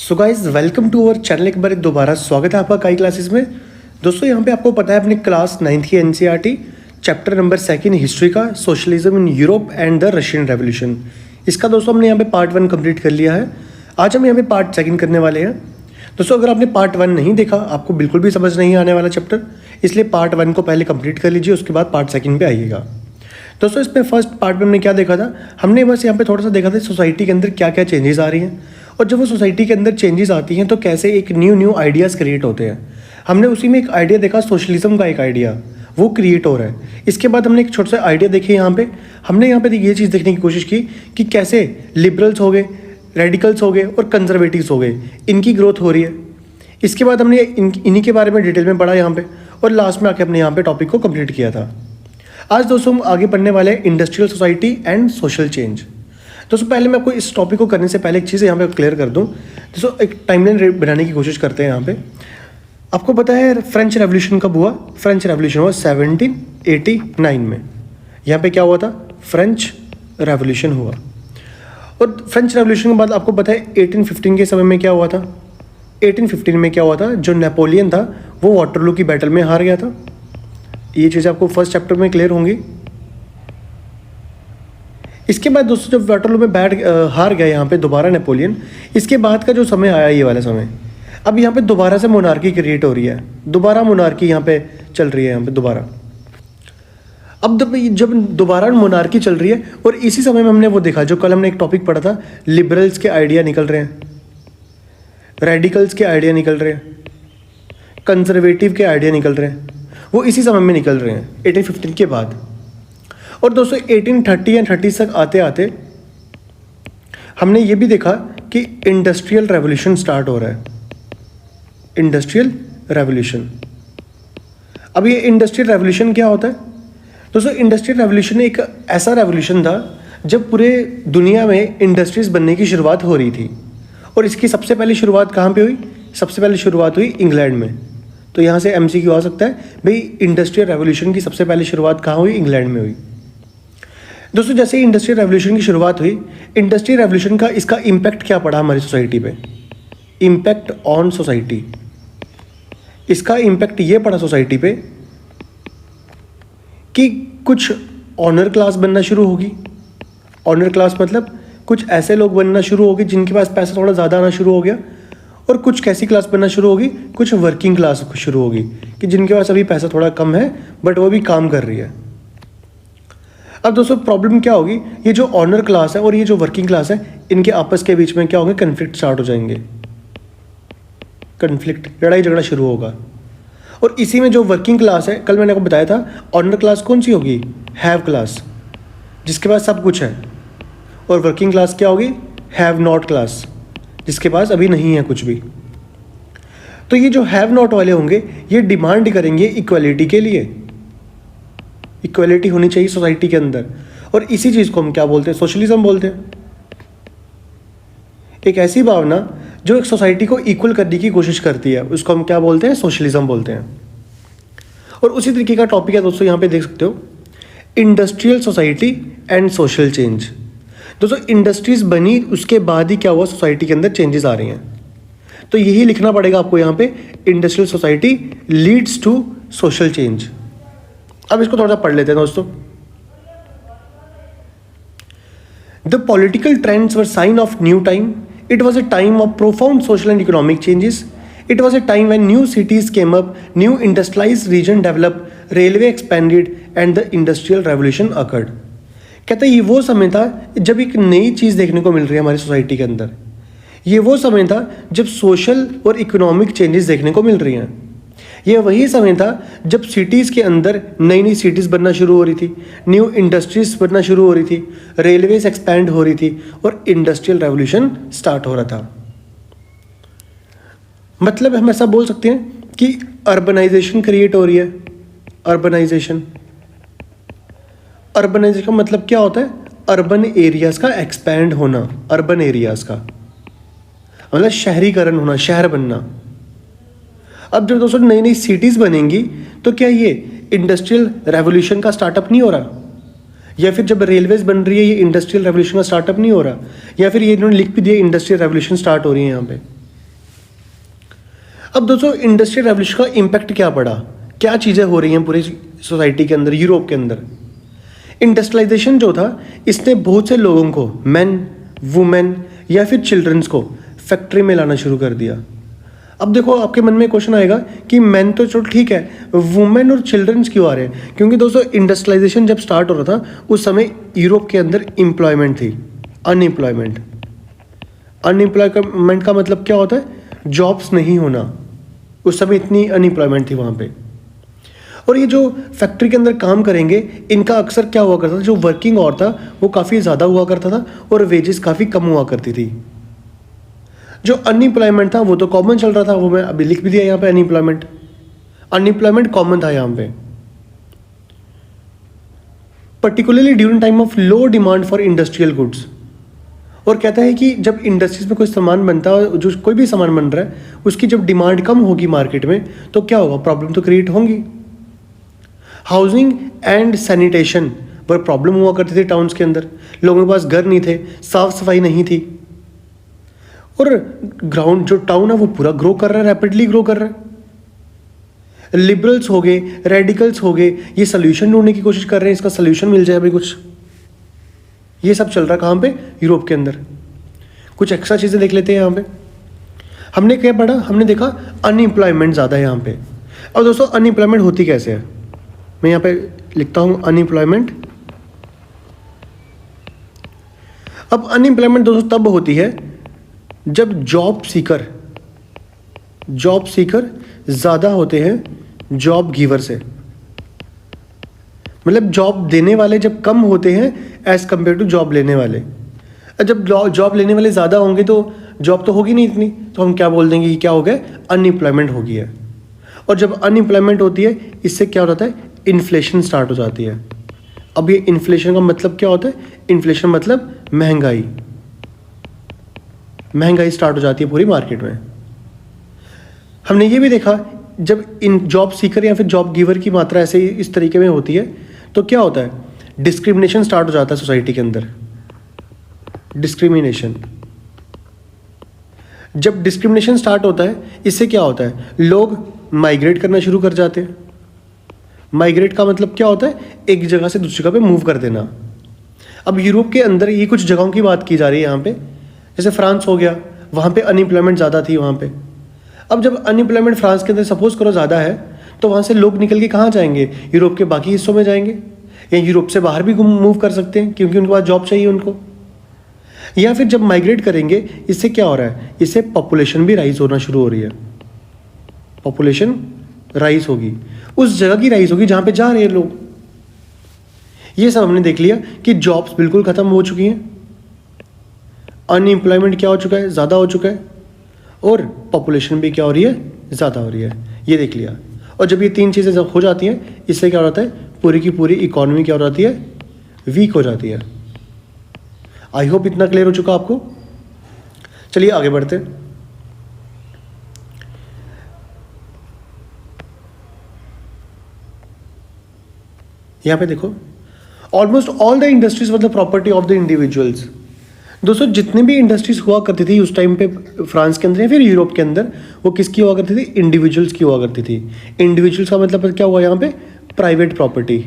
So guys welcome to our channel. एक बार दोबारा स्वागत है आपका काई क्लासेस में। दोस्तों यहाँ पे आपको पता है अपनी क्लास 9th की एनसीईआरटी चैप्टर नंबर 2 हिस्ट्री का socialism in Europe and the Russian revolution, इसका दोस्तों हमने यहाँ पे पार्ट 1 कंप्लीट कर लिया है। आज हम यहाँ पे पार्ट 2 करने वाले हैं। दोस्तों अगर आपने पार्ट 1 नहीं देखा, आपको बिल्कुल भी समझ नहीं आने वाला चैप्टर, इसलिए पार्ट 1 को पहले कंप्लीट कर लीजिए, उसके बाद पार्ट 2 पे आइएगा। दोस्तों इसमें फर्स्ट पार्ट में हमने क्या देखा था, हमने बस यहाँ पे थोड़ा सा देखा था सोसाइटी के अंदर क्या क्या चेंजेस आ रही हैं, और जब वो सोसाइटी के अंदर चेंजेस आती हैं तो कैसे एक न्यू आइडियाज़ क्रिएट होते हैं। हमने उसी में एक आइडिया देखा, सोशलिज्म का एक आइडिया वो क्रिएट हो रहा है। इसके बाद हमने एक छोटा सा आइडिया देखे यहाँ पे, हमने यहाँ पे ये चीज़ देखने की कोशिश की कि कैसे लिबरल्स हो गए, रेडिकल्स हो गए और कंजर्वेटिव्स हो गए, इनकी ग्रोथ हो रही है। इसके बाद हमने इन्हीं के बारे में डिटेल में पढ़ा यहाँ पे, और लास्ट में आके हमने यहाँ पे टॉपिक को कंप्लीट किया था। आज दोस्तों हम आगे पढ़ने वाले हैं industrial society and social change. दोस्तों पहले मैं आपको इस टॉपिक को करने से पहले एक चीज़ यहाँ पे क्लियर कर दूँ। दोस्तों एक टाइमलाइन बनाने की कोशिश करते हैं यहाँ पे। आपको पता है फ्रेंच रेवोल्यूशन कब हुआ? फ्रेंच रेवोल्यूशन हुआ 1789 में। यहाँ पे क्या हुआ था? फ्रेंच रेवोल्यूशन हुआ। और फ्रेंच रेवोल्यूशन के बाद आपको पता है 1815 के समय में क्या हुआ था? 1815 में क्या हुआ था? जो नेपोलियन था वो वाटरलू की बैटल में हार गया था। ये चीज़ आपको फर्स्ट चैप्टर में क्लियर होंगी। इसके बाद दोस्तों जब वाटरलू में हार गया यहाँ पे दोबारा नेपोलियन, इसके बाद का जो समय आया ये वाला समय, अब यहाँ पे दोबारा से मोनार्की क्रिएट हो रही है, दोबारा मोनार्की यहाँ पे चल रही है यहाँ पे दोबारा। अब जब दोबारा मोनार्की चल रही है, और इसी समय में हमने वो देखा जो कल हमने एक टॉपिक पढ़ा था, लिबरल्स के आइडिया निकल रहे हैं, रेडिकल्स के आइडिया निकल रहे हैं, कंजर्वेटिव के आइडिया निकल रहे हैं, वो इसी समय में निकल रहे हैं 1815 के बाद। और दोस्तों 1830 या 30 तक आते आते हमने ये भी देखा कि इंडस्ट्रियल रेवोल्यूशन स्टार्ट हो रहा है। Industrial revolution. अब ये इंडस्ट्रियल रेवोल्यूशन क्या होता है? दोस्तों इंडस्ट्रियल रेवोल्यूशन एक ऐसा रेवोल्यूशन था जब पूरे दुनिया में इंडस्ट्रीज बनने की शुरुआत हो रही थी। और इसकी सबसे पहली शुरुआत कहाँ पे हुई? सबसे पहली शुरुआत हुई इंग्लैंड में। तो यहाँ से MCQ आ सकता है भाई, इंडस्ट्रियल रेवोल्यूशन की सबसे पहली शुरुआत कहाँ हुई? इंग्लैंड में हुई। दोस्तों जैसे ही इंडस्ट्रियल रेवोल्यूशन की शुरुआत हुई, इंडस्ट्रियल रेवोल्यूशन का इसका इम्पैक्ट क्या पड़ा हमारी सोसाइटी पे? Impact on society. इसका इम्पैक्ट ये पड़ा सोसाइटी पे कि कुछ ऑनर क्लास बनना शुरू होगी। ऑनर क्लास मतलब कुछ ऐसे लोग बनना शुरू होगी जिनके पास पैसा थोड़ा ज़्यादा आना शुरू हो गया, और कुछ कैसी क्लास बनना शुरू होगी? कुछ वर्किंग क्लास शुरू होगी कि जिनके पास अभी पैसा थोड़ा कम है बट वो भी काम कर रही है। अब दोस्तों प्रॉब्लम क्या होगी? ये जो ऑनर क्लास है और ये जो वर्किंग क्लास है, इनके आपस के बीच में क्या होंगे? कन्फ्लिक्ट स्टार्ट हो जाएंगे। कन्फ्लिक्ट, लड़ाई झगड़ा शुरू होगा। और इसी में जो वर्किंग क्लास है, कल मैंने आपको बताया था ऑनर क्लास कौन सी होगी? हैव क्लास, जिसके पास सब कुछ है। और वर्किंग क्लास क्या होगी? हैव नॉट क्लास, जिसके पास अभी नहीं है कुछ भी। तो ये जो हैव नॉट वाले होंगे ये डिमांड करेंगे इक्वालिटी के लिए। इक्वालिटी होनी चाहिए सोसाइटी के अंदर, और इसी चीज़ को हम क्या बोलते हैं? सोशलिज्म बोलते हैं। एक ऐसी भावना जो एक सोसाइटी को इक्वल करने की कोशिश करती है, उसको हम क्या बोलते हैं? सोशलिज्म बोलते हैं। और उसी तरीके का टॉपिक है दोस्तों, यहाँ पे देख सकते हो, industrial society and social change. दोस्तों इंडस्ट्रीज बनी, उसके बाद ही क्या हुआ? सोसाइटी के अंदर चेंजेस आ रही हैं। तो यही लिखना पड़ेगा आपको यहाँ पे, industrial society leads to social change. अब इसको थोड़ा सा पढ़ लेते हैं दोस्तों। The political trends were sign of new time. It was a time of profound social and economic changes. It was a time when new cities came up, new industrialized region developed, railway expanded, and the industrial revolution occurred. कहता है ये वो समय था जब एक नई चीज़ देखने को मिल रही है हमारी सोसाइटी के अंदर। ये वो समय था जब सोशल और इकोनॉमिक चेंजेस देखने को मिल रही हैं। ये वही समय था जब सिटीज़ के अंदर नई नई सिटीज़ बनना शुरू हो रही थी, न्यू इंडस्ट्रीज बनना शुरू हो रही थी, रेलवेज एक्सपैंड हो रही थी, और इंडस्ट्रियल रेवोल्यूशन स्टार्ट हो रहा था। मतलब हम ऐसा बोल सकते हैं कि अर्बनाइजेशन क्रिएट हो रही है। अर्बनाइजेशन का मतलब क्या होता है? अर्बन एरियाज़ का एक्सपैंड होना। अर्बन एरियाज़ का मतलब शहरीकरण होना, शहर बनना। अब जब दोस्तों नई नई सिटीज़ बनेंगी तो क्या ये इंडस्ट्रियल रेवोल्यूशन का स्टार्टअप नहीं हो रहा? या फिर जब रेलवेज बन रही है ये इंडस्ट्रियल रेवोल्यूशन का स्टार्टअप नहीं हो रहा? या फिर ये इन्होंने लिख भी दिया इंडस्ट्रियल रेवोल्यूशन स्टार्ट हो रही है यहाँ पे। अब दोस्तों इंडस्ट्रियल रेवोल्यूशन का इम्पैक्ट क्या पड़ा, क्या चीज़ें हो रही हैं पूरी सोसाइटी के अंदर, यूरोप के अंदर। इंडस्ट्रियलाइजेशन जो था इसने बहुत से लोगों को, मैन, वुमेन या फिर चिल्ड्रंस को फैक्ट्री में लाना शुरू कर दिया। अब देखो आपके मन में क्वेश्चन आएगा कि मैन तो चलो ठीक है, वुमेन और चिल्ड्रंस क्यों आ रहे हैं? क्योंकि दोस्तों इंडस्ट्रियलाइजेशन जब स्टार्ट हो रहा था उस समय यूरोप के अंदर एम्प्लॉयमेंट थी, अनएम्प्लॉयमेंट। अनएम्प्लॉयमेंट का मतलब क्या होता है? जॉब्स नहीं होना। उस समय इतनी अनएम्प्लॉयमेंट थी वहाँ पे। और ये जो फैक्ट्री के अंदर काम करेंगे इनका अक्सर क्या हुआ करता था, जो वर्किंग आवर था वो काफ़ी ज़्यादा हुआ करता था और वेजेस काफ़ी कम हुआ करती थी। जो अनएम्प्लॉयमेंट था वो तो कॉमन चल रहा था, वो मैं अभी लिख भी दिया यहाँ पे, अनएम्प्लॉयमेंट कॉमन था यहाँ पे, particularly during time of low demand for industrial goods. और कहता है कि जब इंडस्ट्रीज में कोई सामान बनता है, जो कोई भी सामान बन रहा है, उसकी जब डिमांड कम होगी मार्केट में तो क्या होगा, प्रॉब्लम तो क्रिएट होंगी। हाउसिंग एंड सैनिटेशन पर प्रॉब्लम हुआ करती थी टाउन्स के अंदर, लोगों के पास घर नहीं थे, साफ सफाई नहीं थी। और ग्राउंड जो टाउन है वो पूरा ग्रो कर रहा है, रैपिडली ग्रो कर रहा है। लिबरल्स हो गए, रेडिकल्स हो गए, ये सोल्यूशन ढूंढने की कोशिश कर रहे हैं, इसका सोल्यूशन मिल जाए भाई कुछ। ये सब चल रहा है कहाँ पे, यूरोप के अंदर। कुछ एक्स्ट्रा चीज़ें देख लेते हैं यहाँ पे। हमने क्या पढ़ा, हमने देखा अनएम्प्लॉयमेंट ज़्यादा है यहाँ पे। अब दोस्तों अनएम्प्लॉयमेंट होती कैसे है, मैं यहाँ पे लिखता हूँ अनएम्प्लॉयमेंट। अब अनएम्प्लॉयमेंट दोस्तों तब होती है जब जॉब सीकर ज़्यादा होते हैं जॉब गिवर से। मतलब जॉब देने वाले जब कम होते हैं एज कम्पेयर टू जॉब लेने वाले। जब जॉब लेने वाले ज़्यादा होंगे तो जॉब तो होगी नहीं इतनी, तो हम क्या बोल देंगे कि क्या हो गया, अनएम्प्लॉयमेंट हो गई है। और जब अनएम्प्लॉयमेंट होती है इससे क्या होता है, इन्फ्लेशन स्टार्ट हो जाती है। अब ये इन्फ्लेशन का मतलब क्या होता है, इन्फ्लेशन मतलब महंगाई स्टार्ट हो जाती है पूरी मार्केट में। हमने ये भी देखा जब इन जॉब सीकर या फिर जॉब गिवर की मात्रा ऐसे इस तरीके में होती है तो क्या होता है, डिस्क्रिमिनेशन स्टार्ट हो जाता है सोसाइटी के अंदर। डिस्क्रिमिनेशन, जब डिस्क्रिमिनेशन स्टार्ट होता है इससे क्या होता है, लोग माइग्रेट करना शुरू कर जाते हैं। माइग्रेट का मतलब क्या होता है, एक जगह से दूसरी जगह पे मूव कर देना। अब यूरोप के अंदर ये कुछ जगहों की बात की जा रही है यहाँ पे, जैसे फ्रांस हो गया, वहाँ पे अनएम्प्लॉयमेंट ज़्यादा थी वहाँ पे। अब जब अनएम्प्लॉयमेंट फ्रांस के अंदर सपोज करो ज़्यादा है तो वहाँ से लोग निकल के कहाँ जाएंगे, यूरोप के बाकी हिस्सों में जाएंगे, या यूरोप से बाहर भी मूव कर सकते हैं क्योंकि उनके पास जॉब चाहिए उनको। या फिर जब माइग्रेट करेंगे इससे क्या हो रहा है, इससे पॉपुलेशन भी राइज होना शुरू हो रही है। पॉपुलेशन राइज होगी, उस जगह की राइज होगी जहाँ पे जा रहे हैं लोग। ये सब हमने देख लिया कि जॉब्स बिल्कुल ख़त्म हो चुकी हैं, अनएम्प्लॉयमेंट क्या हो चुका है, ज़्यादा हो चुका है, और पॉपुलेशन भी क्या हो रही है, ज़्यादा हो रही है। ये देख लिया। और जब ये तीन चीज़ें जब हो जाती हैं इससे क्या हो जाता है, पूरी की पूरी इकॉनमी क्या हो जाती है, वीक हो जाती है। आई होप इतना क्लियर हो चुका आपको। चलिए आगे बढ़ते हैं। यहाँ पे देखो, ऑलमोस्ट ऑल द इंडस्ट्रीज मतलब प्रॉपर्टी ऑफ द इंडिविजुअल्स। दोस्तों जितने भी इंडस्ट्रीज हुआ करती थी उस टाइम पे फ्रांस के अंदर या फिर यूरोप के अंदर, वो किसकी हुआ करती थी, इंडिविजुअल्स की हुआ करती थी। इंडिविजुअल्स का मतलब क्या हुआ यहाँ पे, प्राइवेट प्रॉपर्टी,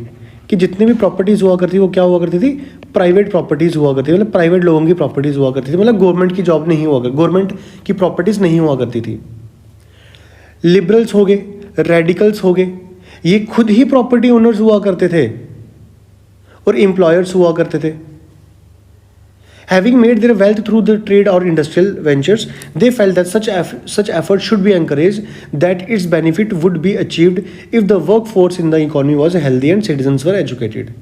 कि जितनी भी प्रॉपर्टीज़ हुआ करती थी वो क्या हुआ करती थी, प्राइवेट प्रॉपर्टीज़ हुआ करती थी, मतलब प्राइवेट लोगों की प्रॉपर्टीज़ हुआ करती थी, मतलब गवर्नमेंट की जॉब नहीं हुआ करती, गवर्नमेंट की प्रॉपर्टीज़ नहीं हुआ करती थी। लिबरल्स हो गए, रेडिकल्स हो गए, ये खुद ही प्रॉपर्टी ओनर्स हुआ करते थे और एम्प्लॉयर्स हुआ करते थे। Having made their wealth through the trade or industrial ventures, they felt that such effort should be encouraged, that its benefit would be achieved if the workforce in the economy was healthy and citizens were educated.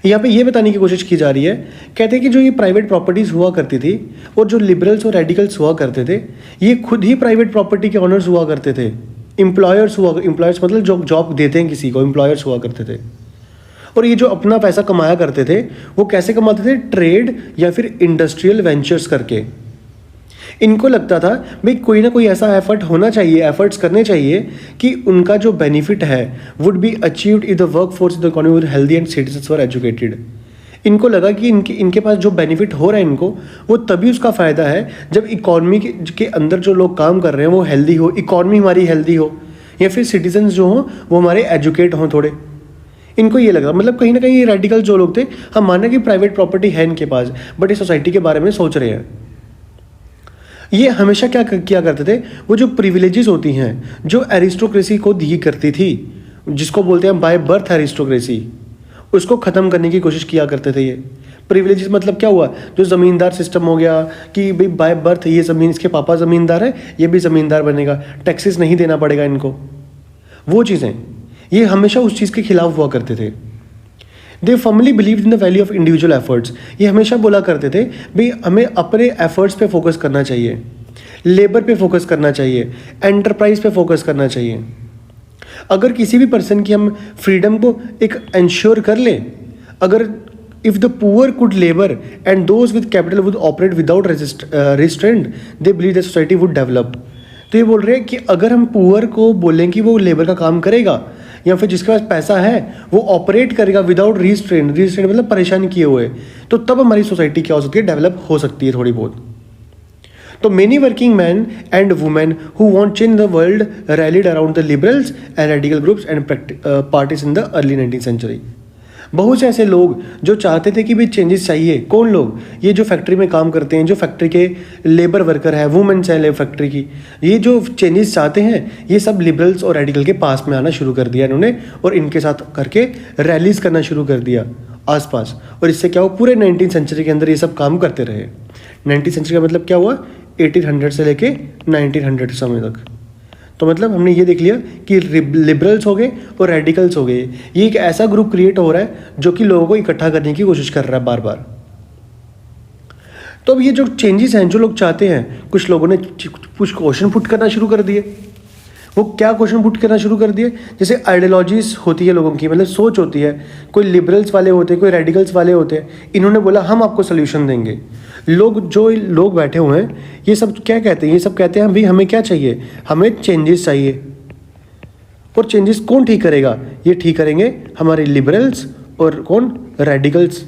यहाँ पे ये बताने की कोशिश की जा रही है, कहते हैं कि जो ये प्राइवेट प्रॉपर्टीज़ हुआ करती थी और जो लिबरल्स और रेडिकल्स हुआ करते थे, ये खुद ही प्राइवेट प्रॉपर्टी के ऑनर्स हुआ करते थे। एम्प्लॉयर्स मतलब जो जॉब देते हैं किसी को, एम्प्लॉयर्स हुआ करते थे। और ये जो अपना पैसा कमाया करते थे वो कैसे कमाते थे, ट्रेड या फिर इंडस्ट्रियल वेंचर्स करके। इनको लगता था भाई कोई ना कोई ऐसा एफर्ट होना चाहिए, एफर्ट्स करने चाहिए कि उनका जो बेनिफिट है would be achieved if the work force in the economy were healthy and citizens were educated. इनको लगा कि इनके इनके पास जो बेनिफिट हो रहा है इनको, वो तभी उसका फ़ायदा है जब इकॉनमी के अंदर जो लोग काम कर रहे हैं वो हेल्दी हो, इकॉनमी हमारी हेल्दी हो, या फिर सिटीजन्स जो हों वो हमारे एजुकेट हों थोड़े। इनको ये लगा, मतलब कहीं ना कहीं ये रेडिकल जो लोग थे, हम माने कि प्राइवेट प्रॉपर्टी है इनके पास, बट ये सोसाइटी के बारे में सोच रहे हैं। ये हमेशा क्या किया करते थे, वो जो प्रिविलेजेस होती हैं जो एरिस्टोक्रेसी को दी करती थी, जिसको बोलते हैं बाय बर्थ एरिस्टोक्रेसी, उसको ख़त्म करने की कोशिश किया करते थे। ये प्रिविलेजेस मतलब क्या हुआ, जो ज़मींदार सिस्टम हो गया कि भाई बाय बर्थ ये ज़मीन, इसके पापा ज़मींदार है, ये भी ज़मींदार बनेगा, टैक्सेस नहीं देना पड़ेगा इनको, वो चीज़ें, ये हमेशा उस चीज़ के खिलाफ हुआ करते थे। They firmly believe in the value of individual efforts, ये हमेशा बोला करते थे भाई हमें अपने एफर्ट्स पे फोकस करना चाहिए, लेबर पे फोकस करना चाहिए, एंटरप्राइज पे फोकस करना चाहिए। अगर किसी भी पर्सन की हम फ्रीडम को एक इंश्योर कर लें, अगर if the poor could labour and those with capital would operate without restraint, they believe the society would develop. तो ये बोल रहे हैं कि अगर हम पुअर को बोलें कि वो लेबर का काम करेगा, या फिर जिसके पास पैसा है वो ऑपरेट करेगा विदाउट रिस्ट्रेंट, रिस्ट्रेंट मतलब परेशान किए हुए, तो तब हमारी सोसाइटी क्या हो सकती है, डेवलप हो सकती है थोड़ी बहुत। तो many working man and women who want change the world rallied around the liberals and radical groups and parties in the early 19th century. बहुत से ऐसे लोग जो चाहते थे कि भाई चेंजेस चाहिए। कौन लोग, ये जो फैक्ट्री में काम करते हैं, जो फैक्ट्री के लेबर वर्कर है, वुमेन्स हैं फैक्ट्री की, ये जो चेंजेस चाहते हैं, ये सब लिबरल्स और रेडिकल के पास में आना शुरू कर दिया इन्होंने, और इनके साथ करके रैलीज करना शुरू कर दिया आसपास। और इससे क्या हुआ, पूरे 19th सेंचुरी के अंदर ये सब काम करते रहे। 19th सेंचुरी का मतलब क्या हुआ, 1800 से लेके 1900 समय तक। तो मतलब हमने ये देख लिया कि लिबरल्स हो गए और रेडिकल्स हो गए, ये एक ऐसा ग्रुप क्रिएट हो रहा है जो कि लोगों को इकट्ठा करने की कोशिश कर रहा है बार बार। तो अब ये जो चेंजेस हैं जो लोग चाहते हैं, कुछ लोगों ने कुछ क्वेश्चन पुट करना शुरू कर दिए। वो क्या क्वेश्चन पुट करना शुरू कर दिए, जैसे आइडियोलॉजीज होती है लोगों की, मतलब सोच होती है, कोई लिबरल्स वाले होते हैं, कोई रेडिकल्स वाले होते हैं। इन्होंने बोला हम आपको सोल्यूशन देंगे। जो लोग बैठे हुए हैं ये सब क्या कहते हैं, ये सब कहते हैं भाई हमें क्या चाहिए, हमें चेंजेस चाहिए। और चेंजेस कौन ठीक करेगा, ये ठीक करेंगे हमारे लिबरल्स और कौन, रेडिकल्स।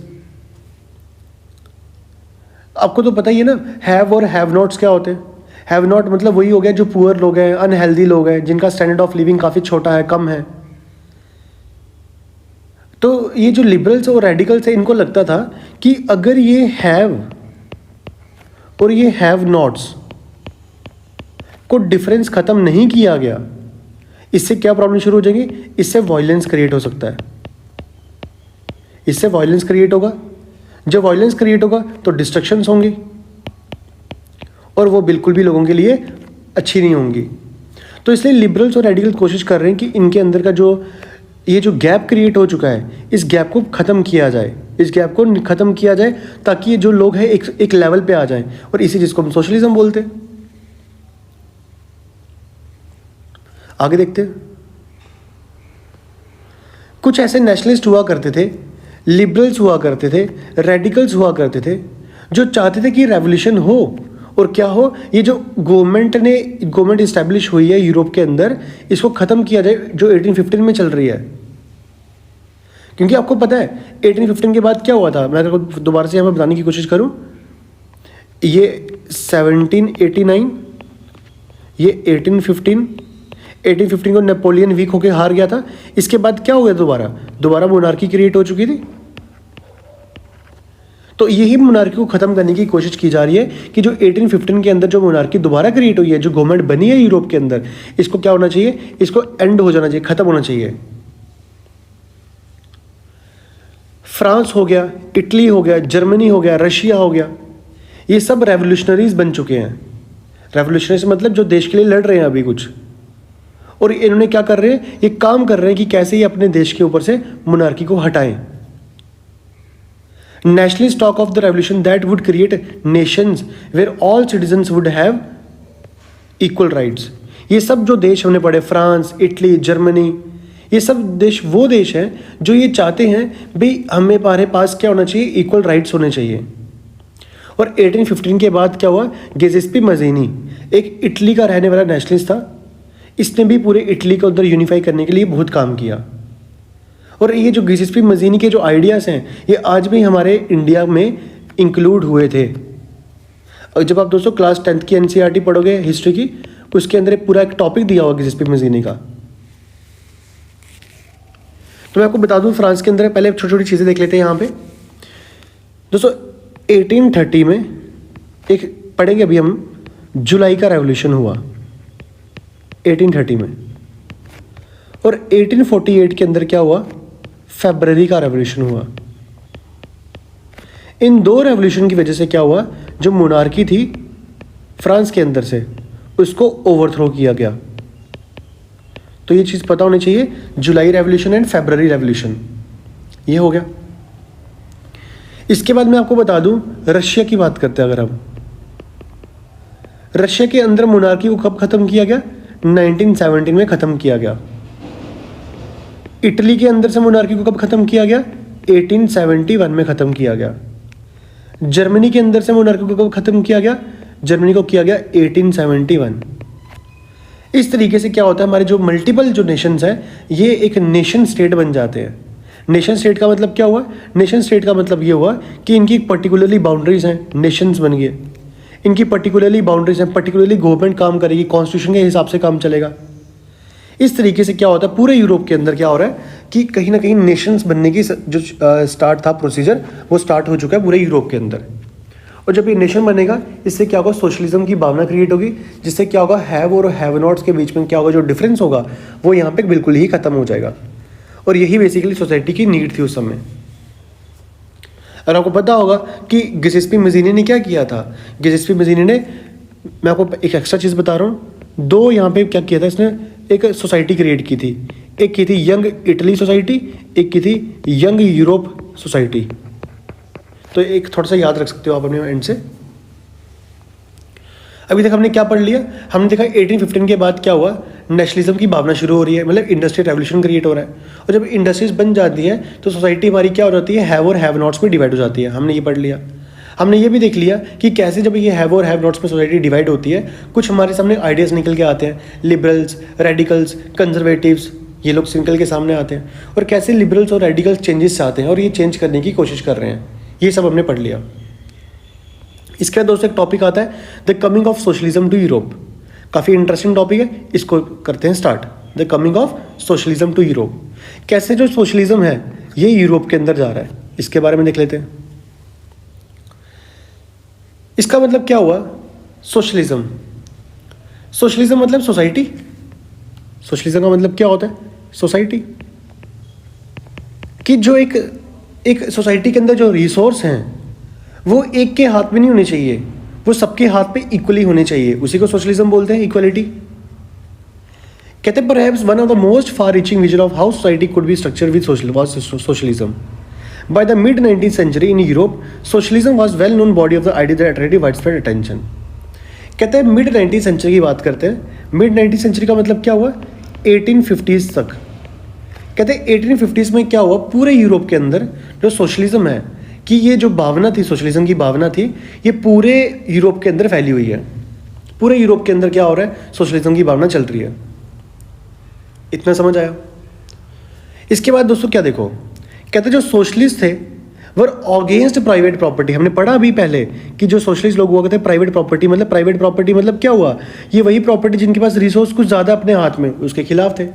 आपको तो पता ही है ना, हैव और हैव नॉट्स क्या होते हैं। हैव नॉट मतलब वही हो गया जो पुअर लोग हैं, अनहेल्दी लोग हैं, जिनका स्टैंडर्ड ऑफ लिविंग काफ़ी छोटा है, कम है। तो ये जो लिबरल्स और रेडिकल्स है, इनको लगता था कि अगर ये हैव और ये हैव नॉट्स को डिफरेंस ख़त्म नहीं किया गया, इससे क्या प्रॉब्लम शुरू हो जाएगी, इससे वायलेंस क्रिएट हो सकता है। इससे वायलेंस क्रिएट होगा, जब वायलेंस क्रिएट होगा तो डिस्ट्रक्शंस होंगी, और वो बिल्कुल भी लोगों के लिए अच्छी नहीं होंगी। तो इसलिए लिबरल्स और रेडिकल कोशिश कर रहे हैं कि इनके अंदर का जो ये जो गैप क्रिएट हो चुका है, इस गैप को ख़त्म किया जाए, इस गैप को ख़त्म किया जाए, ताकि ये जो लोग हैं एक लेवल पे आ जाएं, और इसी जिसको हम सोशलिज्म बोलते हैं। आगे देखते हैं। कुछ ऐसे नेशनलिस्ट हुआ करते थे, लिबरल्स हुआ करते थे, रेडिकल्स हुआ करते थे, जो चाहते थे कि रेवोल्यूशन हो। और क्या हो, ये जो गवर्नमेंट इस्टेब्लिश हुई है यूरोप के अंदर, इसको ख़त्म किया जाए, जो 1815 में चल रही है। क्योंकि आपको पता है 1815 के बाद क्या हुआ था, मैं अगर दोबारा से हमें बताने की कोशिश करूं, ये 1789, ये 1815 को नेपोलियन वीक होकर हार गया था। इसके बाद क्या हो गया, दोबारा मोनार्की क्रिएट हो चुकी थी। तो यही मोनार्की को ख़त्म करने की कोशिश की जा रही है कि जो 1815 के अंदर जो मोनार्की दोबारा क्रिएट हुई है, जो गवर्नमेंट बनी है यूरोप के अंदर, इसको क्या होना चाहिए, इसको एंड हो जाना चाहिए, ख़त्म होना चाहिए। फ्रांस हो गया, इटली हो गया, जर्मनी हो गया, रशिया हो गया, ये सब रेवोल्यूशनरीज बन चुके हैं। रेवोल्यूशनरीज मतलब जो देश के लिए लड़ रहे हैं अभी कुछ, और इन्होंने क्या कर रहे हैं, ये काम कर रहे हैं कि कैसे ये अपने देश के ऊपर से मोनार्की को हटाएं। Nationalists talk of the revolution that would create nations where all citizens would have equal rights. ये सब जो देश हमने पढ़े, फ्रांस, इटली, जर्मनी, ये सब देश वो देश हैं जो ये चाहते हैं भाई हमारे पास क्या होना चाहिए, इक्वल राइट्स होने चाहिए। और 1815 के बाद क्या हुआ, गिजेस्पी मज़ीनी एक इटली का रहने वाला नेशनलिस्ट था, इसने भी पूरे इटली को अंदर यूनिफाई करने के लिए बहुत काम किया। और ये जो गिसिस्पी मजीनी के जो आइडियाज़ हैं ये आज भी हमारे इंडिया में इंक्लूड हुए थे। और जब आप दोस्तों क्लास 10th की एनसीईआरटी पढ़ोगे हिस्ट्री की, उसके अंदर एक पूरा एक टॉपिक दिया होगा गिसिस्पी मजीनी का। तो मैं आपको बता दूं फ्रांस के अंदर, पहले छोटी छोटी चीज़ें देख लेते हैं यहाँ पे दोस्तों। 1830 में एक पढ़ेंगे अभी हम, जुलाई का रेवोल्यूशन हुआ 1830 में। और 1848 के अंदर क्या हुआ, फरवरी का रेवोल्यूशन हुआ। इन दो रेवोल्यूशन की वजह से क्या हुआ, जो मोनार्की थी फ्रांस के अंदर से उसको ओवरथ्रो किया गया। तो ये चीज़ पता होनी चाहिए, जुलाई रेवोल्यूशन एंड फरवरी रेवोल्यूशन, ये हो गया। इसके बाद मैं आपको बता दूं, रशिया की बात करते हैं अगर हम, रशिया के अंदर मोनार्की को कब खत्म किया गया, 1917 में खत्म किया गया। इटली के अंदर से मोनार्की को कब खत्म किया गया, 1871 में खत्म किया गया। जर्मनी के अंदर से मोनार्की को कब खत्म किया गया, जर्मनी को किया गया 1871। इस तरीके से क्या होता है, हमारे जो मल्टीपल जो नेशंस हैं ये एक नेशन स्टेट बन जाते हैं। नेशन स्टेट का मतलब क्या हुआ, नेशन स्टेट का मतलब ये हुआ कि इनकी पर्टिकुलरली बाउंड्रीज हैं, नेशंस बन गए, इनकी पर्टिकुलरली बाउंड्रीज हैं, पर्टिकुलरली गवर्नमेंट काम करेगी, कॉन्स्टिट्यूशन के हिसाब से काम चलेगा। इस तरीके से क्या होता है, पूरे यूरोप के अंदर क्या हो रहा है कि कहीं ना कहीं नेशंस बनने की जो स्टार्ट था प्रोसीजर, वो स्टार्ट हो चुका है पूरे यूरोप के अंदर। और जब ये नेशन बनेगा, इससे क्या होगा, सोशलिज्म की भावना क्रिएट होगी, जिससे क्या होगा, हैव और हैव नॉट्स के बीच में क्या होगा, जो डिफरेंस होगा वो यहाँ पे बिल्कुल ही खत्म हो जाएगा। और यही बेसिकली सोसाइटी की नीड थी उस समय। और आपको पता होगा कि गिसिस्पी मजीनी ने क्या किया था, गिसिस्पी मजीनी ने, मैं आपको एक एक्स्ट्रा चीज़ बता रहा हूँ, दो यहाँ पे क्या किया था इसने, एक सोसाइटी क्रिएट की थी, एक की थी यंग इटली सोसाइटी, एक की थी यंग यूरोप सोसाइटी। तो एक थोड़ा सा याद रख सकते हो आप अपने एंड से। अभी तक हमने क्या पढ़ लिया, हमने देखा 1815 के बाद क्या हुआ, नेशनलिज्म की भावना शुरू हो रही है, मतलब इंडस्ट्रियल रेवोल्यूशन क्रिएट हो रहा है। और जब इंडस्ट्रीज बन जाती है तो सोसाइटी हमारी क्या हो जाती है, हैव और हैव नॉट्स में डिवाइड हो जाती है। हमने ये पढ़ लिया। हमने ये भी देख लिया कि कैसे जब ये हैव और हैव नॉट्स में सोसाइटी डिवाइड होती है, कुछ हमारे सामने आइडियाज़ निकल के आते हैं, लिबरल्स, रेडिकल्स, कंजर्वेटिव्स, ये लोग निकल के सामने आते हैं, और कैसे लिबरल्स और रेडिकल्स चेंजेस आते हैं और ये चेंज करने की कोशिश कर रहे हैं। ये सब हमने पढ़ लिया। इसके बाद दोस्तों एक टॉपिक आता है, the coming of socialism to Europe. काफ़ी इंटरेस्टिंग टॉपिक है, इसको करते हैं start. The coming of socialism to Europe, कैसे जो सोशलिज्म है ये यूरोप के अंदर जा रहा है, इसके बारे में देख लेते हैं। इसका मतलब क्या हुआ, सोशलिज्म, सोशलिज्म मतलब सोसाइटी, सोशलिज्म का मतलब क्या होता है, सोसाइटी कि जो एक सोसाइटी के अंदर जो रिसोर्स हैं वो एक के हाथ में नहीं होने चाहिए, वो सबके हाथ पे इक्वली होने चाहिए, उसी को सोशलिज्म बोलते हैं, इक्वलिटी। कहते हैं perhaps one of the most far reaching vision of how society could be structured with socialism. By the mid 19th century in Europe, socialism was well known body of the idea that attracted widespread attention. कहते हैं mid 19th century की बात करते हैं। Mid 19th century का मतलब क्या हुआ, 1850s तक। कहते हैं 1850s में क्या हुआ, पूरे यूरोप के अंदर जो सोशलिज्म है कि ये जो भावना थी, सोशलिज्म की भावना थी, ये पूरे यूरोप के अंदर फैली हुई है। पूरे यूरोप के अंदर क्या हो रहा है, सोशलिज्म की भावना चल रही है। इतना समझ आया। इसके बाद दोस्तों क्या देखो, कहते जो सोशलिस्ट थे वर अगेंस्ट प्राइवेट प्रॉपर्टी। हमने पढ़ा अभी पहले कि जो सोशलिस्ट लोग हुआ करते हैं प्राइवेट प्रॉपर्टी मतलब क्या हुआ, ये वही प्रॉपर्टी जिनके पास रिसोर्स कुछ ज़्यादा अपने हाथ में, उसके खिलाफ थे।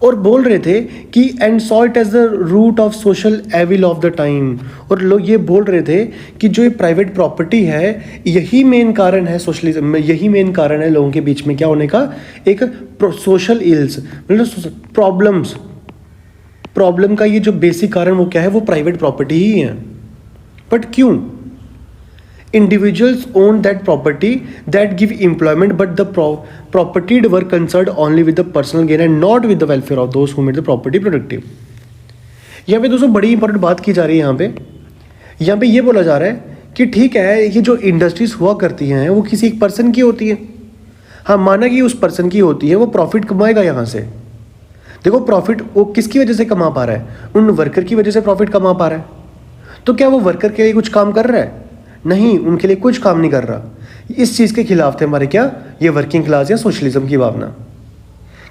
और बोल रहे थे कि and saw it as the root of social evil of the time. और लोग ये बोल रहे थे कि जो ये प्राइवेट प्रॉपर्टी है यही मेन कारण है सोशलिज्म में, यही मेन कारण है लोगों के बीच में क्या होने का, एक सोशल इल्स, मतलब प्रॉब्लम का ये जो बेसिक कारण वो क्या है, वो प्राइवेट प्रॉपर्टी ही है। बट क्यों, individuals own that property that give employment, but the propertied were concerned only with the personal gain and not with the welfare of those who made the property productive. यहाँ पे दोस्तों बड़ी important बात की जा रही है। यहाँ पे ये बोला जा रहा है कि ठीक है, ये जो इंडस्ट्रीज हुआ करती हैं वो किसी एक पर्सन की होती है। हाँ, माना कि उस पर्सन की होती है, वो प्रॉफिट कमाएगा यहाँ से। देखो प्रॉफिट वो किसकी वजह से कमा पा रहा है, उन वर्कर की वजह से प्रॉफिट कमा पा रहा है। तो क्या वो वर्कर के लिए कुछ काम कर रहा है, नहीं, उनके लिए कुछ काम नहीं कर रहा। इस चीज़ के खिलाफ थे हमारे क्या, ये वर्किंग क्लास या सोशलिज्म की भावना।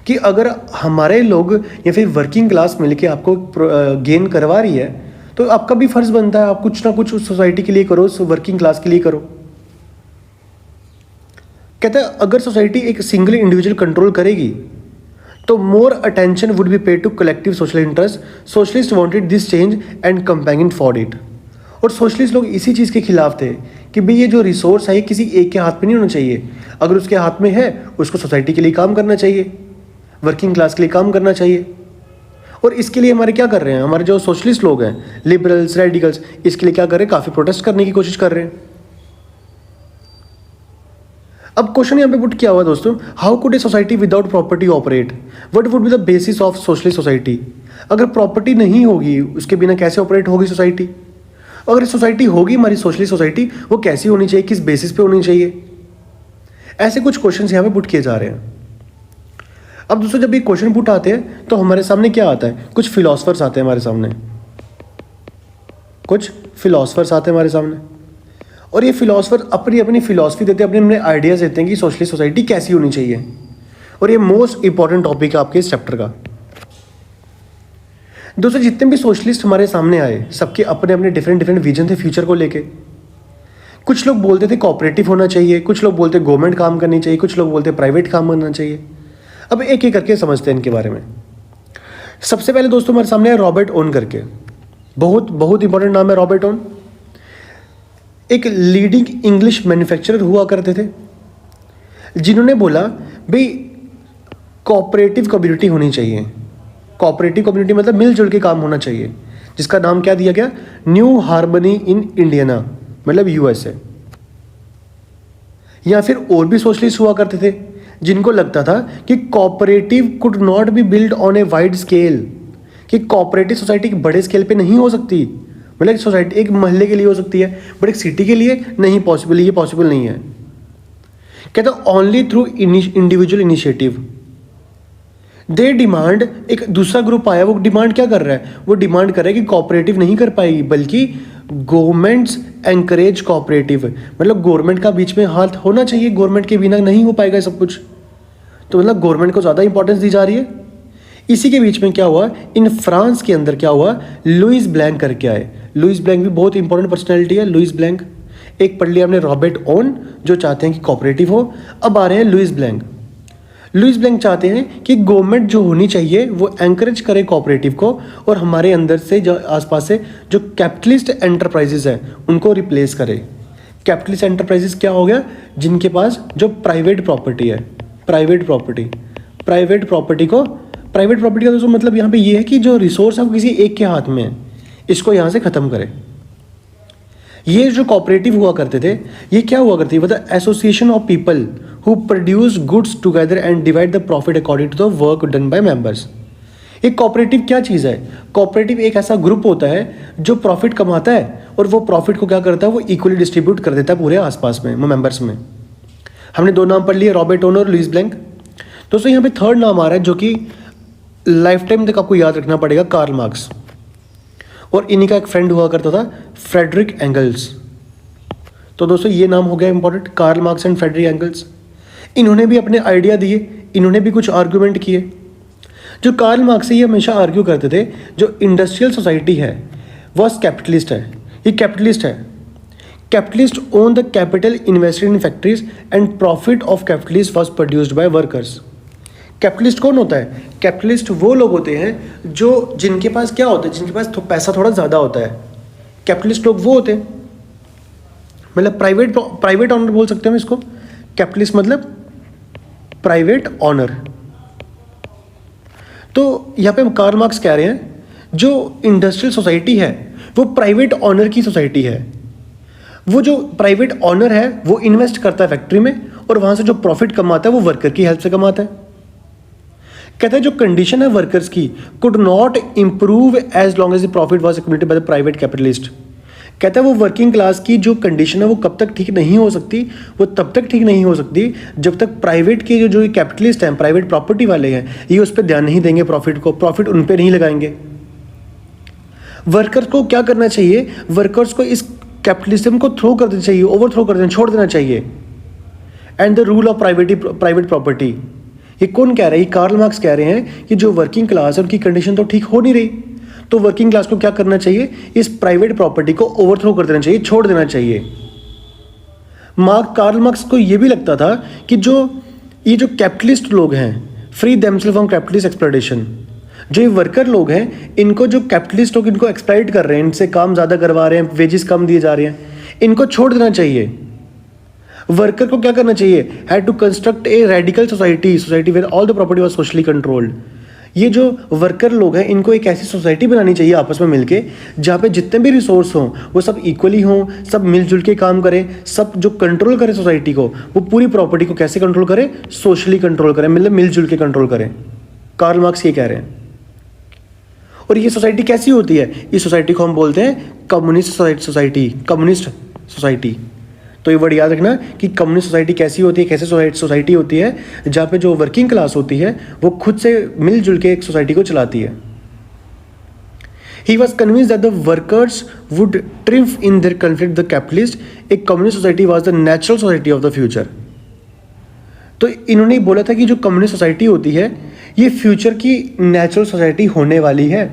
कि अगर हमारे लोग या फिर वर्किंग क्लास मिलके आपको गेन करवा रही है तो आपका भी फर्ज बनता है आप कुछ ना कुछ उस सोसाइटी के लिए करो, उस वर्किंग क्लास के लिए करो। कहता है अगर सोसाइटी एक सिंगल इंडिविजुअल कंट्रोल करेगी तो more attention would be paid to collective social interest. Socialist wanted this change and campaigned for it. और सोशलिस्ट लोग इसी चीज़ के खिलाफ थे कि भाई ये जो रिसोर्स है किसी एक के हाथ में नहीं होना चाहिए, अगर उसके हाथ में है उसको सोसाइटी के लिए काम करना चाहिए, वर्किंग क्लास के लिए काम करना चाहिए। और इसके लिए हमारे क्या कर रहे हैं, हमारे जो सोशलिस्ट लोग हैं, लिबरल्स, रेडिकल्स, इसके लिए क्या कर रहे हैं, काफ़ी प्रोटेस्ट करने की कोशिश कर रहे हैं। अब क्वेश्चन यहाँ पे पुट किया हुआ दोस्तों, how could a society without property operate, what would be the basis of socialist society. अगर प्रॉपर्टी नहीं होगी उसके बिना कैसे ऑपरेट होगी सोसाइटी। अगर सोसाइटी होगी हमारी सोशलिस्ट सोसाइटी, वो कैसी होनी चाहिए, किस बेसिस पे होनी चाहिए। ऐसे कुछ क्वेश्चन यहाँ पे पुट किए जा रहे हैं। अब दोस्तों जब ये क्वेश्चन पुट आते हैं तो हमारे सामने क्या आता है, कुछ फिलोसफर्स आते हैं हमारे सामने, कुछ फिलोसफर्स आते हैं हमारे सामने, और ये फिलोसफर अपनी अपनी फिलोसफी देते हैं, अपने अपने आइडियाज़ देते हैं कि सोशलिस्ट सोसाइटी कैसी होनी चाहिए। और ये मोस्ट इंपॉर्टेंट टॉपिक है आपके इस चैप्टर का। दोस्तों जितने भी सोशलिस्ट हमारे सामने आए सबके अपने अपने डिफरेंट विजन थे फ्यूचर को लेके। कुछ लोग बोलते थे कोऑपरेटिव होना चाहिए, कुछ लोग बोलते गवर्नमेंट काम करनी चाहिए, कुछ लोग बोलते प्राइवेट काम करना चाहिए। अब एक एक करके समझते हैं इनके बारे में। सबसे पहले दोस्तों हमारे सामने है रॉबर्ट ओन करके, बहुत इंपॉर्टेंट नाम है रॉबर्ट ओन। एक लीडिंग इंग्लिश मैन्युफैक्चरर हुआ करते थे जिन्होंने बोला भाई कोऑपरेटिव कम्युनिटी होनी चाहिए। कोऑपरेटिव कम्युनिटी मतलब मिलजुल के काम होना चाहिए, जिसका नाम क्या दिया गया, न्यू हार्मनी इन इंडियाना, मतलब यूएसए। या फिर और भी सोशलिस्ट हुआ करते थे जिनको लगता था कि cooperative could not be build on a wide scale, कि कोऑपरेटिव सोसाइटी एक बड़े स्केल पे नहीं हो सकती, मतलब सोसाइटी एक मोहल्ले के लिए हो सकती है बट एक सिटी के लिए नहीं पॉसिबल, ये पॉसिबल नहीं है। कहता only through individual initiative. They demand, एक दूसरा ग्रुप आया, वो डिमांड क्या कर रहा है, वो डिमांड कर रहा है कि कोऑपरेटिव नहीं कर पाएगी बल्कि गवर्नमेंट्स एनकरेज कोऑपरेटिव, मतलब गवर्नमेंट का बीच में हाथ होना चाहिए, गवर्नमेंट के बिना नहीं हो पाएगा सब कुछ। तो मतलब गवर्नमेंट को ज़्यादा इंपॉर्टेंस दी जा रही है। इसी के बीच में क्या हुआ, इन फ्रांस के अंदर क्या हुआ, लुइस ब्लैंक करके आए। लुइस ब्लैंक भी बहुत इंपॉर्टेंट पर्सनैलिटी है। लुइस ब्लैंक, एक पढ़ लिया हमने रॉबर्ट ओन जो चाहते हैं कि कोऑपरेटिव हो, अब आ रहे हैं लुइस ब्लैंक। लुइस ब्लैंक चाहते हैं कि गवर्नमेंट जो होनी चाहिए वो एनकरेज करे कोऑपरेटिव को, और हमारे अंदर से जो आसपास से जो कैपिटलिस्ट एंटरप्राइजेज हैं उनको रिप्लेस करे। कैपिटलिस्ट एंटरप्राइजेज क्या हो गया, जिनके पास जो प्राइवेट प्रॉपर्टी है, प्राइवेट प्रॉपर्टी का दोस्तों मतलब यहाँ पे ये है कि जो रिसोर्स है वो किसी एक के हाथ में है, इसको यहाँ से ख़त्म करे। ये जो कोऑपरेटिव हुआ करते थे, ये क्या हुआ करती है, मतलब association of people who produce goods together and divide the profit according to the work done by members. एक कोऑपरेटिव क्या चीज़ है, कोऑपरेटिव एक ऐसा ग्रुप होता है जो प्रॉफिट कमाता है और वो प्रॉफिट को क्या करता है, वो इक्वली डिस्ट्रीब्यूट कर देता है पूरे आसपास में, मेंबर्स में। हमने दो नाम पढ़ लिए, रॉबर्ट ओन और लुइस ब्लैंक। दोस्तों यहाँ पे थर्ड नाम आ रहा है जो कि लाइफ टाइम तक आपको याद रखना पड़ेगा, कार्ल मार्क्स। और इन्हीं का एक फ्रेंड हुआ करता था, फ्रेडरिक एंगल्स। तो दोस्तों ये नाम हो गया important, Karl Marx and Friedrich Engels. इन्होंने भी अपने आइडिया दिए, इन्होंने भी कुछ आर्ग्यूमेंट किए। जो कार्ल मार्क्स है ये हमेशा आर्ग्यू करते थे जो इंडस्ट्रियल सोसाइटी है वो कैपिटलिस्ट है, ये कैपिटलिस्ट है। Capitalist own the capital invested in factories and profit of capitalist was produced by workers. Capitalist कौन होता है, कैपिटलिस्ट वो लोग होते हैं जो जिनके पास क्या होता है, जिनके पास पैसा थोड़ा ज़्यादा होता है। कैपिटलिस्ट लोग वो होते हैं, मतलब प्राइवेट ऑनर बोल सकते हैं हम इसको। कैपिटलिस्ट मतलब प्राइवेट ऑनर। तो यहाँ पे हम कार्ल मार्क्स कह रहे हैं जो इंडस्ट्रियल सोसाइटी है वो प्राइवेट ऑनर की सोसाइटी है। वो जो प्राइवेट ऑनर है वो इन्वेस्ट करता है फैक्ट्री में और वहाँ से जो प्रॉफिट कमाता है वो वर्कर की हेल्प से कमाता है। कहता है जो कंडीशन है वर्कर्स की could not improve as long as the profit was accumulated by the private capitalist. कहता है वो वर्किंग क्लास की जो कंडीशन है वो कब तक ठीक नहीं हो सकती, वो तब तक ठीक नहीं हो सकती जब तक प्राइवेट के जो कैपिटलिस्ट हैं, प्राइवेट प्रॉपर्टी वाले हैं, ये उस पर ध्यान नहीं देंगे, प्रॉफिट उन पर नहीं लगाएंगे। वर्कर्स को क्या करना चाहिए, वर्कर्स को इस कैपिटलिज्म को थ्रो कर देना चाहिए, ओवरथ्रो कर देना, छोड़ देना चाहिए। And the rule of private property, ये कौन कह रहा है? ये कार्ल मार्क्स कह रहे हैं कि जो वर्किंग क्लास है उनकी कंडीशन तो ठीक हो नहीं रही, तो वर्किंग क्लास को क्या करना चाहिए? इस प्राइवेट प्रॉपर्टी को ओवरथ्रो कर देना चाहिए, छोड़ देना चाहिए। कार्ल मार्क्स को ये भी लगता था कि ये जो कैपिटलिस्ट लोग हैं, free themselves from capitalist exploitation, जो ये वर्कर लोग हैं, इनको जो कैपिटलिस्ट लोग इनको एक्सप्लॉइट कर रहे हैं, इनसे काम ज़्यादा करवा रहे हैं, वेजेस कम दिए जा रहे हैं, इनको छोड़ देना चाहिए। वर्कर को क्या करना चाहिए? Had to construct a radical society where all the property was socially controlled. ये जो वर्कर लोग हैं, इनको एक ऐसी सोसाइटी बनानी चाहिए आपस में मिलके, जहाँ पे जितने भी रिसोर्स हों वो सब इक्वली हों, सब मिलजुल के काम करें, सब जो कंट्रोल करे सोसाइटी को, वो पूरी प्रॉपर्टी को कैसे कंट्रोल करें? सोशली कंट्रोल करें, मतलब मिलजुल के कंट्रोल करें। कार्ल मार्क्स ये कह रहे हैं। और ये सोसाइटी कैसी होती है? इस सोसाइटी को हम बोलते हैं कम्युनिस्ट सोसाइटी, कम्युनिस्ट सोसाइटी। तो ये वर्ड याद रखना कि कम्युनिस्ट सोसाइटी कैसी होती है, कैसे सोसाइटी होती है जहाँ पे जो वर्किंग क्लास होती है वो खुद से मिलजुल के एक सोसाइटी को चलाती है। He was convinced that the workers would triumph in their conflict with the capitalist. A communist society was the natural society of the future. तो इन्होंने बोला था कि जो कम्युनिस्ट सोसाइटी होती है ये फ्यूचर की नेचुरल सोसाइटी होने वाली है।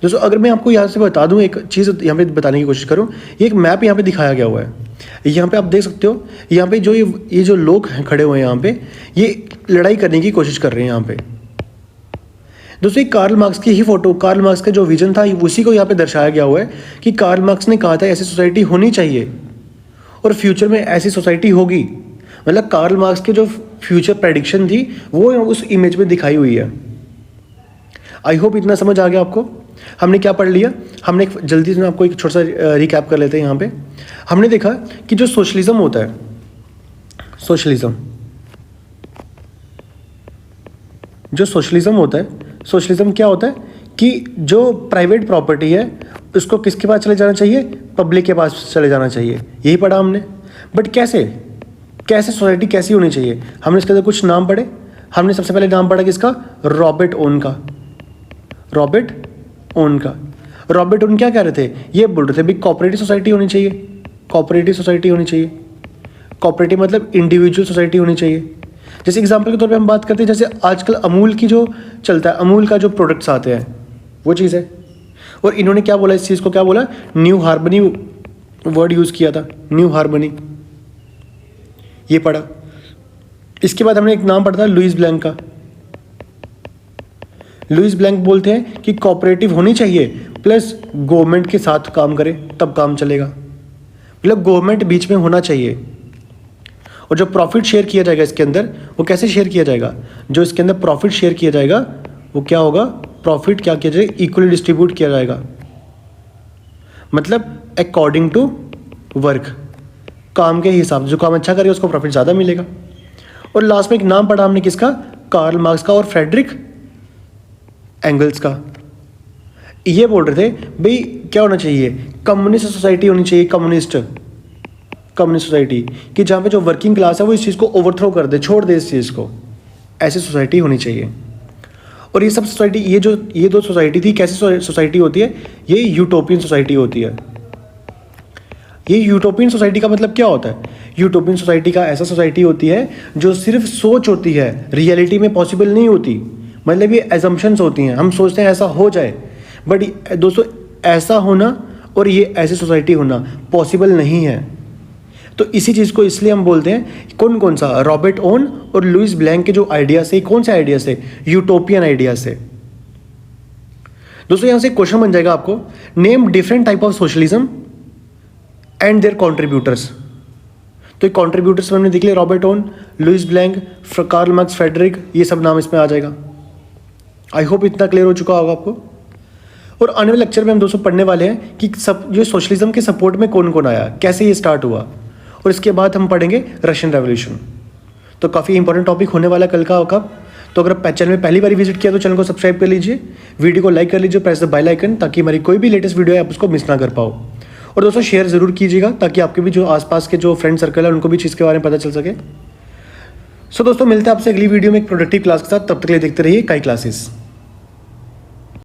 दोस्तों अगर मैं आपको यहाँ से बता दूँ, एक चीज़ यहाँ पे बताने की कोशिश करूँ, ये एक मैप यहाँ पे दिखाया गया हुआ है। यहाँ पे आप देख सकते हो, यहाँ पे जो ये जो लोग हैं खड़े हुए हैं यहाँ पे, ये लड़ाई करने की कोशिश कर रहे हैं यहाँ पे। दोस्तों कार्ल मार्क्स की ही फोटो, कार्ल मार्क्स का जो विजन था उसी को यहाँ पे दर्शाया गया हुआ है कि कार्ल मार्क्स ने कहा था ऐसी सोसाइटी होनी चाहिए और फ्यूचर में ऐसी सोसाइटी होगी। मतलब कार्ल मार्क्स की जो फ्यूचर प्रेडिक्शन थी वो उस इमेज में दिखाई हुई है। आई होप इतना समझ आ गया आपको। हमने क्या पढ़ लिया? हमने जल्दी से आपको एक छोटा सा रिकैप कर लेते हैं। यहाँ पे हमने देखा कि जो सोशलिज्म होता है, सोशलिज्म क्या होता है कि जो प्राइवेट प्रॉपर्टी है उसको किसके पास चले जाना चाहिए? पब्लिक के पास चले जाना चाहिए। यही पढ़ा हमने। बट कैसे सोसाइटी कैसी होनी चाहिए? हमने इसके अंदर कुछ नाम पढ़े। हमने सबसे पहले नाम पढ़ा किसका? रॉबर्ट ओन का। रॉबर्ट ओन क्या कह रहे थे? ये बोल रहे थे भाई कोऑपरेटिव सोसाइटी होनी चाहिए। कोऑपरेटिव मतलब इंडिविजुअल सोसाइटी होनी चाहिए। जैसे एग्जांपल के तौर पे हम बात करते हैं, जैसे आजकल अमूल की जो चलता है, अमूल का जो प्रोडक्ट्स आते हैं वो चीज़ है। और इन्होंने क्या बोला इस चीज़ को? क्या बोला? न्यू हार्मनी वर्ड यूज़ किया था, न्यू हार्मनी। ये पढ़ा। इसके बाद हमने एक नाम पढ़ा था लुईस ब्लैंक का। लुईस ब्लैंक बोलते हैं कि कोऑपरेटिव होनी चाहिए प्लस गवर्नमेंट के साथ काम करे तब काम चलेगा। मतलब गवर्नमेंट बीच में होना चाहिए। और जो प्रॉफिट शेयर किया जाएगा इसके अंदर, वो कैसे शेयर किया जाएगा? जो इसके अंदर प्रॉफिट शेयर किया जाएगा वो क्या होगा? प्रॉफिट क्या किया जाएगा? इक्वली डिस्ट्रीब्यूट किया जाएगा। मतलब अकॉर्डिंग टू वर्क, काम के हिसाब से जो काम अच्छा करेगा उसको प्रॉफिट ज़्यादा मिलेगा। और लास्ट में एक नाम पढ़ा हमने किसका? कार्ल मार्क्स का और फ्रेडरिक एंगल्स का। ये बोल रहे थे भाई क्या होना चाहिए? कम्युनिस्ट सोसाइटी होनी चाहिए, कम्युनिस्ट सोसाइटी कि जहाँ पे जो वर्किंग क्लास है वो इस चीज़ को ओवरथ्रो कर दे, छोड़ दे इस चीज़ को। ऐसी सोसाइटी होनी चाहिए। और ये सब सोसाइटी, ये दो सोसाइटी थी। कैसी सोसाइटी होती है? ये यूटोपियन सोसाइटी होती है। ये यूटोपियन सोसाइटी का मतलब क्या होता है? यूटोपियन सोसाइटी का ऐसा सोसाइटी होती है जो सिर्फ सोच होती है, रियलिटी में पॉसिबल नहीं होती। मतलब ये एजम्पशंस होती हैं, हम सोचते हैं ऐसा हो जाए, बट दोस्तों ऐसा होना और ये ऐसी सोसाइटी होना पॉसिबल नहीं है। तो इसी चीज़ को इसलिए हम बोलते हैं, कौन सा? रॉबर्ट ओन और लुईस ब्लैंक के जो आइडियाज थे, कौन से आइडियाज थे? यूटोपियन आइडियाज थे। दोस्तों यहाँ से क्वेश्चन बन जाएगा आपको, name different type of socialism and their contributors. तो कॉन्ट्रीब्यूटर्स हमने देख लिया, Robert Owen, Louis Blanc, Karl Marx, Friedrich, ये सब नाम इसमें आ जाएगा। आई होप इतना क्लियर हो चुका होगा आपको। और आने वाले लेक्चर में हम दोस्तों पढ़ने वाले हैं कि सब जो सोशलिज्म के सपोर्ट में कौन आया, कैसे ये स्टार्ट हुआ, और इसके बाद हम पढ़ेंगे रशियन रेवोल्यूशन। तो काफ़ी इंपॉर्टेंट टॉपिक होने वाला कल का होगा। तो अगर चैनल में पहली बार विजिट किया तो चैनल को सब्सक्राइब कर लीजिए, वीडियो को लाइक कर लीजिए, प्रेस द बेल आइकन, ताकि हमारी कोई भी लेटेस्ट वीडियो है आप उसको मिस ना कर पाओ। और दोस्तों शेयर ज़रूर कीजिएगा ताकि आपके भी जो आसपास के जो फ्रेंड सर्कल है उनको भी चीज़ के बारे में पता चल सके। सो दोस्तों मिलते हैं आपसे अगली वीडियो में एक प्रोडक्टिव क्लास के साथ। तब तक के लिए देखते रहिए काई क्लासेस।